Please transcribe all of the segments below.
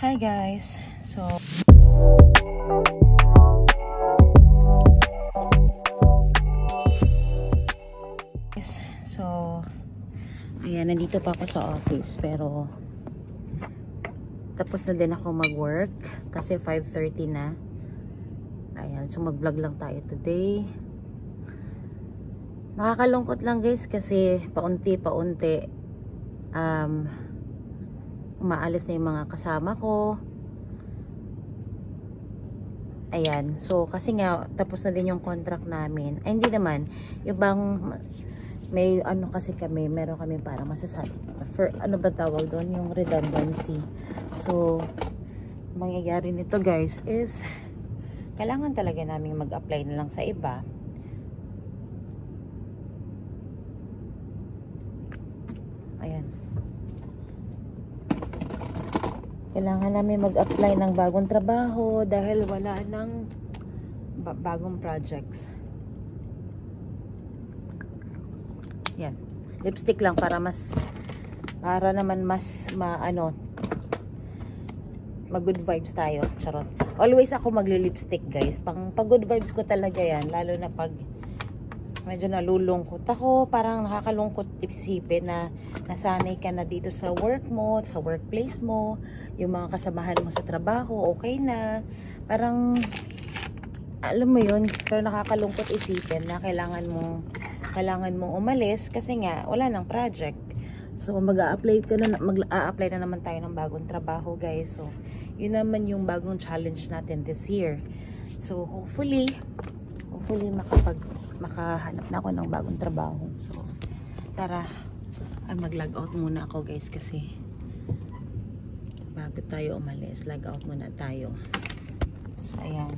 Hi guys. So ayan, nandito pa ako sa office pero tapos na din ako mag-work kasi 5:30 na. Ayan, so mag-vlog lang tayo today. Nakakalungkot lang guys kasi paunti-paunti umaalis na yung mga kasama ko. Ayan, so kasi nga tapos na din yung contract namin. Ay hindi naman, yung bang may ano kasi kami, meron kami para masasabi for ano ba tawag doon, yung redundancy. So mangyayari nito guys is kailangan talaga namin mag-apply na lang sa iba. Ayan, kailangan namin mag-apply ng bagong trabaho dahil wala ng bagong projects. Yan, lipstick lang para naman mas mag-good vibes tayo. Charot. Always ako magli-lipstick guys. Pag good vibes ko talaga yan. Lalo na pag medyo nalulungkot ako. Parang nakakalungkot isipin na nasanay ka na dito sa work mo, sa workplace mo. Yung mga kasamahan mo sa trabaho, okay na. Parang, alam mo yun, pero nakakalungkot isipin na kailangan mong umalis kasi nga wala nang project. So mag-a-apply na naman tayo ng bagong trabaho guys. So yun naman yung bagong challenge natin this year. So hopefully makahanap na ako ng bagong trabaho. So tara, mag-log out muna ako guys kasi bago tayo umalis, log out muna tayo. So ayan,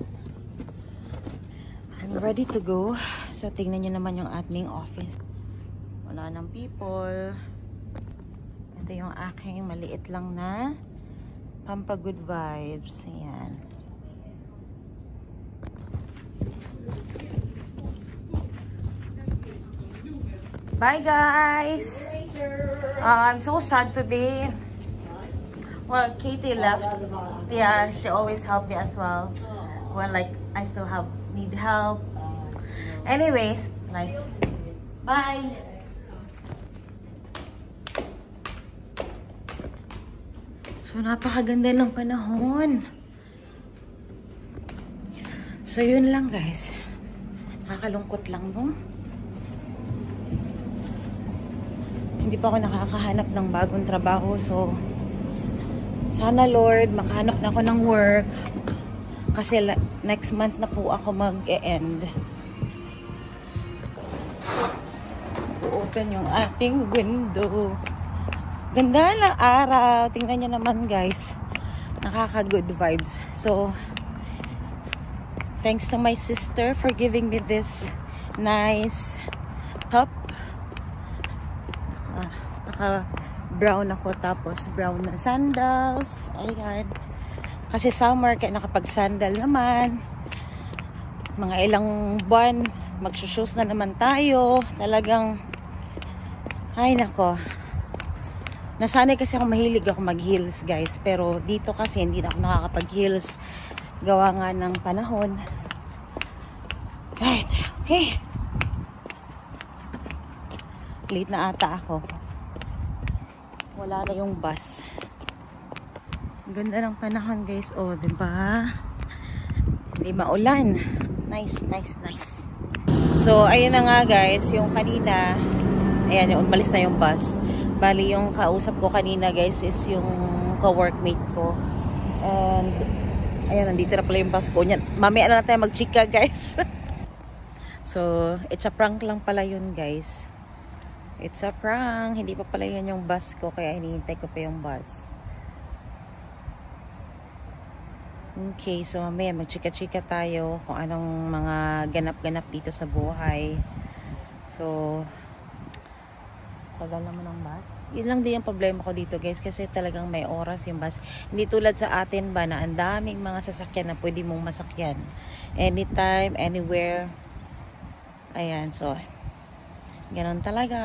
I'm ready to go. So tingnan nyo naman yung ating office, wala nang people. Ito yung aking maliit lang na pampa-good vibes. Ayan. Bye guys! I'm so sad today. Well, Katie left. Yeah, she always helped me as well. Well, like, I still need help. Anyways, like, bye! So, napakaganda ng panahon. So, yun lang guys. Nakakalungkot lang, no? Hindi pa ako nakakahanap ng bagong trabaho. So, sana Lord, makahanap na ako ng work. Kasi next month na po ako mag-e-end. Open yung ating window. Ganda ng araw. Tingnan nyo naman guys. Nakaka-good vibes. So, thanks to my sister for giving me this nice cup. Naka-brown ako tapos brown na sandals. Ayan. Kasi summer kaya nakapag-sandal naman. Mga ilang buwan magsushoes na naman tayo. Talagang ay nako. Nasanay kasi ako, mahilig ako mag-heels guys. Pero dito kasi hindi na ako nakakapag-heels. Gawa nga ng panahon. Right, okay. Late na ata ako. Wala na yung bus. Ganda ng panahon guys. Oh, diba? Hindi maulan. Nice, nice, nice. So, ayun na nga guys. Yung kanina, ayan, umalis na yung bus. Bali, yung kausap ko kanina guys is yung ka-workmate ko. And ayan, nandito na pala yung bus ko. Mamaya na tayo mag-chika guys. So, it's a prank lang pala yun guys. It's a prank. Hindi pa pala yun yung bus ko. Kaya hinihintay ko pa yung bus. Okay, so mamaya mag-chika-chika tayo kung anong mga ganap-ganap dito sa buhay. So, tagal naman ang bus. Yun lang din yung problema ko dito guys kasi talagang may oras yung bus. Hindi tulad sa atin ba na ang daming mga sasakyan na pwede mong masakyan. Anytime, anywhere. Ayan, so ganun talaga.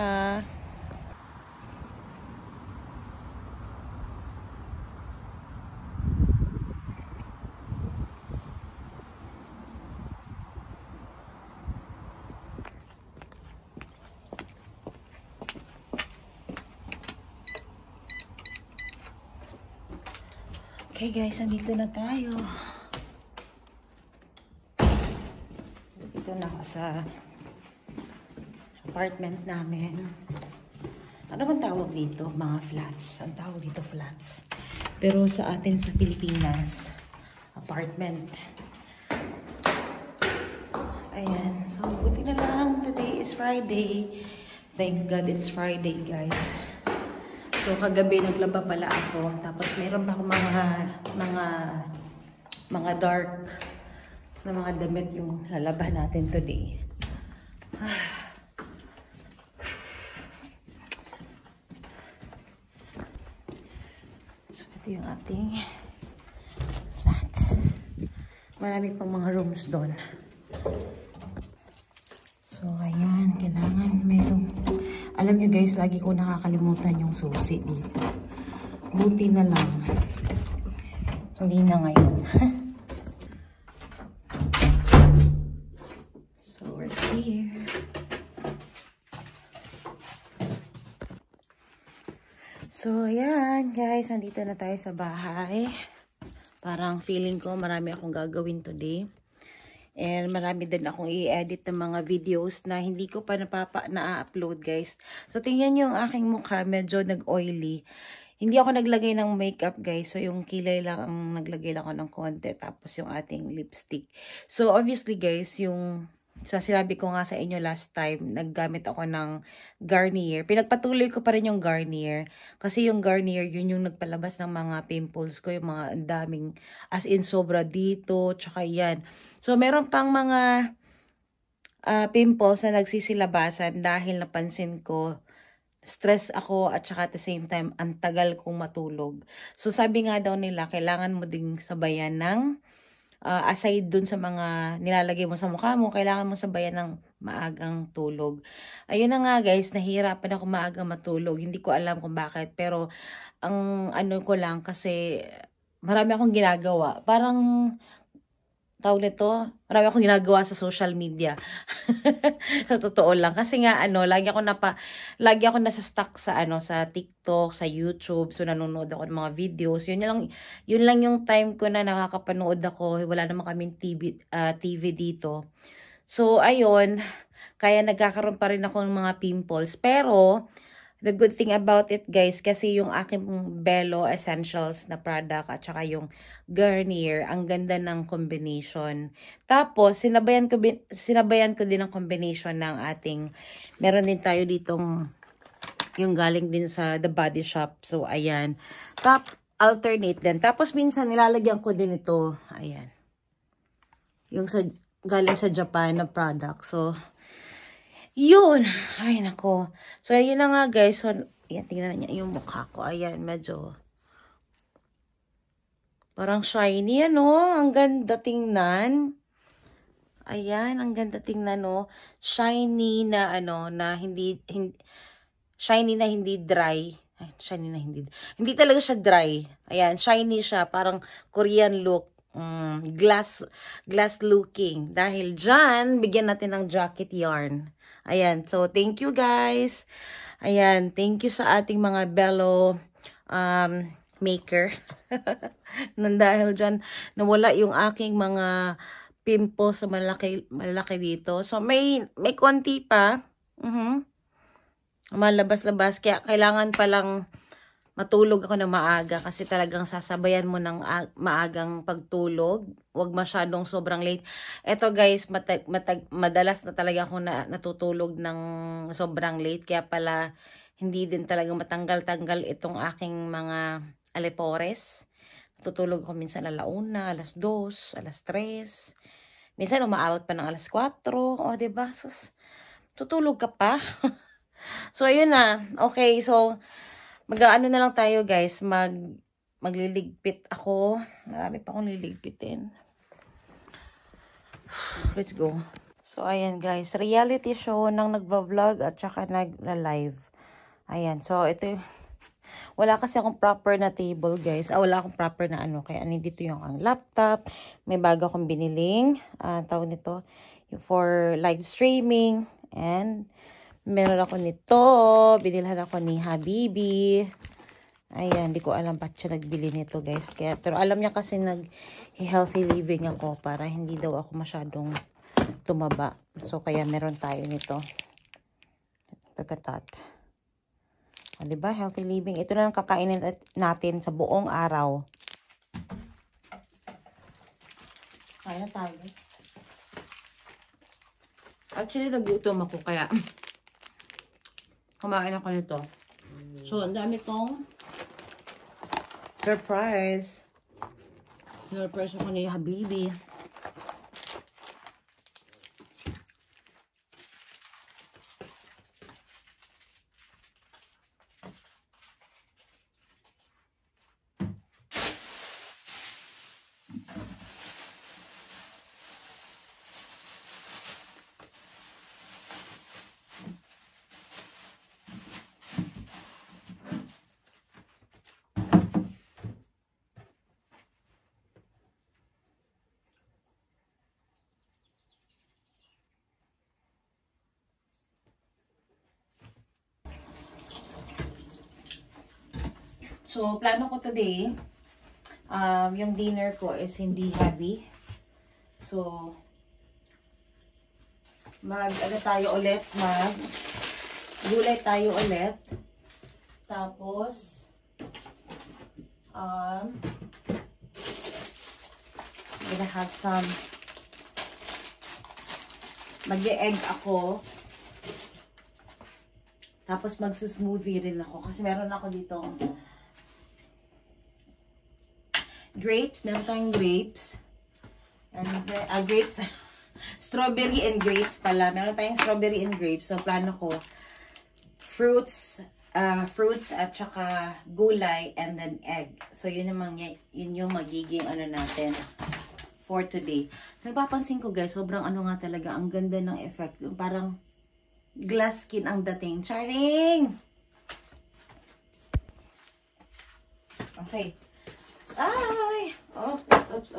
Okay guys, andito na tayo. Dito na ako sa apartment namin. Ano bang tawag dito? Mga flats. Ang tawag dito flats. Pero sa atin sa Pilipinas, apartment. Ayan. So, buti na lang. Today is Friday. Thank God it's Friday, guys. So, kagabi naglaba pala ako. Tapos, meron pa akong mga dark na mga damit yung lalaban natin today. So, ito yung ating flat. Marami pang mga rooms doon. So, ayan. Kailangan merong... Alam nyo guys, lagi ko nakakalimutan yung susi dito. Buti na lang. Hindi na ngayon. So, we're here. So, ayan guys. Nandito na tayo sa bahay. Parang feeling ko marami akong gagawin today. And marami din akong i-edit ng mga videos na hindi ko pa na-upload guys. So, tingnan nyo yung aking mukha. Medyo nag-oily. Hindi ako naglagay ng makeup guys. So, yung kilay lang ang naglagay lang ako ng konti. Tapos yung ating lipstick. So, obviously guys, yung... So, sinabi ko nga sa inyo last time, naggamit ako ng Garnier. Pinagpatuloy ko pa rin yung Garnier. Kasi yung Garnier, yun yung nagpalabas ng mga pimples ko. Yung mga daming, as in sobra dito, tsaka yan. So, meron pang mga pimples na nagsisilabasan dahil napansin ko, stress ako at saka at the same time, ang tagal kong matulog. So, sabi nga daw nila, kailangan mo ding sabayan ng aside dun sa mga nilalagay mo sa mukha mo, kailangan mo sabayan ng maagang tulog. Ayun na nga guys, nahihirapan ako maagang matulog. Hindi ko alam kung bakit. Pero, ang ano ko lang kasi marami akong ginagawa. Parang, tawag nito, marami akong ginagawa sa social media. Sa totoo lang. Kasi nga, lagi ako nasa stuck sa, sa TikTok, sa YouTube. So, nanonood ako ng mga videos. Yun lang yung time ko na nakakapanood ako. Wala naman kaming TV dito. So, ayun. Kaya nagkakaroon pa rin ako ng mga pimples. Pero, the good thing about it guys, kasi yung aking Bello Essentials na product at saka yung Garnier, ang ganda ng combination. Tapos, sinabayan ko din ang combination ng ating, meron din tayo ditong, yung galing din sa The Body Shop. So, ayan. Alternate din. Tapos, minsan nilalagyan ko din ito. Ayan. Yung galing sa Japan na product. So, yun. Ay, nako. So, yun na nga, guys. So, yan, tingnan niya yung mukha ko. Ayan, medyo parang shiny, Ang ganda tingnan. Ayan, ang ganda tingnan, Shiny na, na shiny na hindi dry. Ay, shiny na hindi talaga siya dry. Ayan, shiny siya. Parang Korean look. Glass looking. Dahil dyan, bigyan natin ng jacket yarn. Ayan, so thank you guys. Ayan, thank you sa ating mga Bello maker. Dahil dyan, nawala yung aking mga pimples sa malaki dito. So, may konti pa. Malabas-labas. Kaya kailangan palang matulog ako na maaga kasi talagang sasabayan mo ng maagang pagtulog. Huwag masyadong sobrang late. Eto guys, madalas na talaga ako natutulog ng sobrang late. Kaya pala hindi din talaga matanggal-tanggal itong aking mga alipores. Natutulog ako minsan alauna, alas 2, alas 3. Minsan umaabot pa ng alas 4. O, diba? Sus, tutulog ka pa. So, ayun na. Okay, so mag-ano na lang tayo guys, magliligpit ako. Marami pa akong liligpitin. Let's go. So, ayan guys, reality show ng nagva-vlog at saka nagla-live. Ayan, so ito wala kasi akong proper na table guys. Wala akong proper na kaya nandito yung ang laptop. May bago akong biniling, tawag nito, for live streaming. And meron ako nito. Binilhan ako ni Habibi. Ayan, hindi ko alam ba't siya nagbili nito guys. Kaya, pero alam niya kasi nag-healthy living ako para hindi daw ako masyadong tumaba. So, kaya meron tayo nito. Look at that. O, diba? Healthy living. Ito na lang kakainin natin sa buong araw. Kaya na tayo. Actually, nagutom ako kaya kumain ako nito. So, ang dami kong surprise. Surprise ako ni Habibi. So, plano ko today, yung dinner ko is hindi heavy. So, gulay tayo ulit. Tapos, I'm gonna have some, mag-e-egg ako. Tapos, magsa-smoothie rin ako. Kasi meron ako dito grapes. Meron tayong grapes. And grapes. Strawberry and grapes pala. Meron tayong strawberry and grapes. So, plano ko. Fruits at saka gulay and then egg. So, yun yung magiging ano natin for today. So, napapansin ko guys, sobrang ano nga talaga. Ang ganda ng effect. Parang glass skin ang dating. Charing! Okay. Ay! Oops.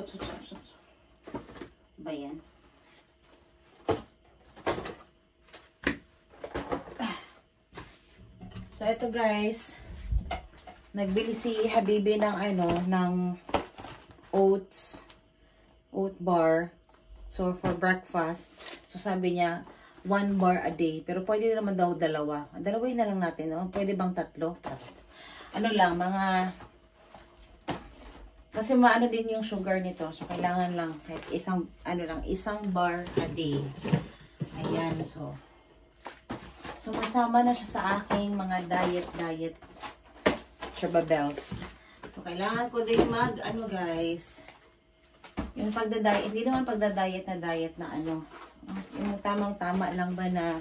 Ba yan? So, ito guys. Nagbili si Habibi ng oat bar. So, for breakfast. So, sabi niya, 1 bar a day. Pero pwede naman daw dalawa. Dalawain na lang natin, no? Pwede bang tatlo? Ano lang, kasi maano din yung sugar nito. So, kailangan lang kahit isang bar a day. Ayan, so kasama na siya sa aking mga diet Charbabels. So, kailangan ko din guys, yung pagda-diet, hindi naman pagda-diet na yung tamang-tama lang ba na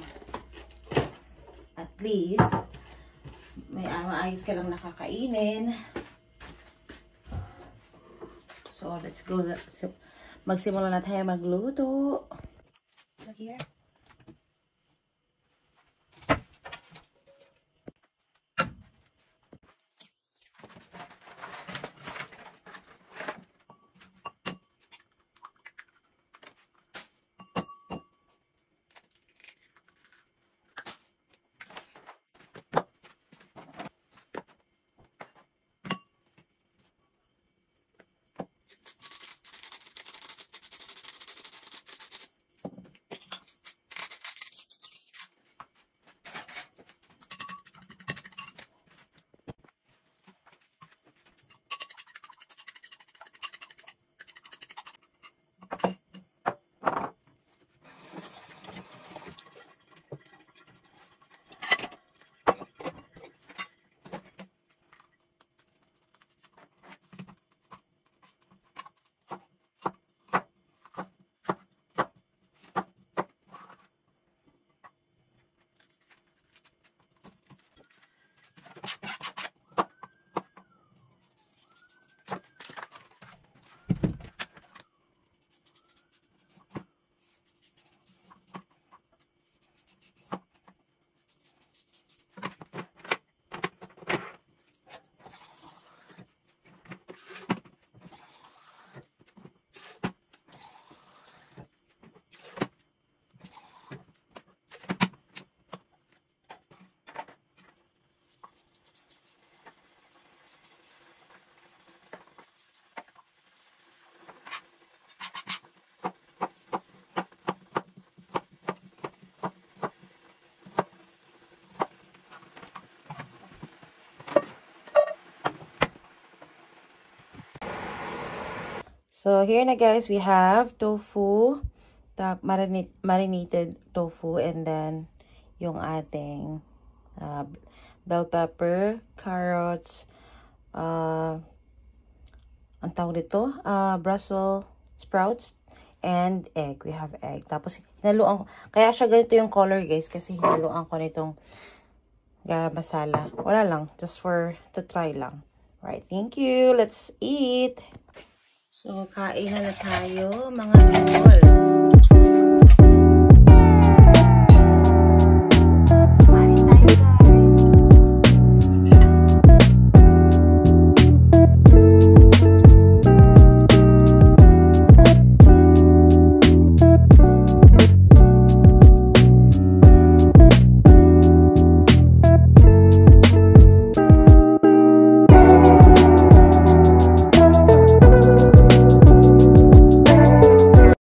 at least may maayos ka lang nakakainin. So, let's go. Magsimula na tayo magluto. So, here. So, here na guys, we have tofu, marinated tofu, and then yung ating bell pepper, carrots, ang tawag dito, Brussels sprouts, and egg. We have egg. Tapos, hinaluan ko. Kaya siya ganito yung color guys, kasi hinaluan ko nitong garam masala. Wala lang, just to try lang. Right, thank you. Let's eat. So, kain na tayo, mga meatballs.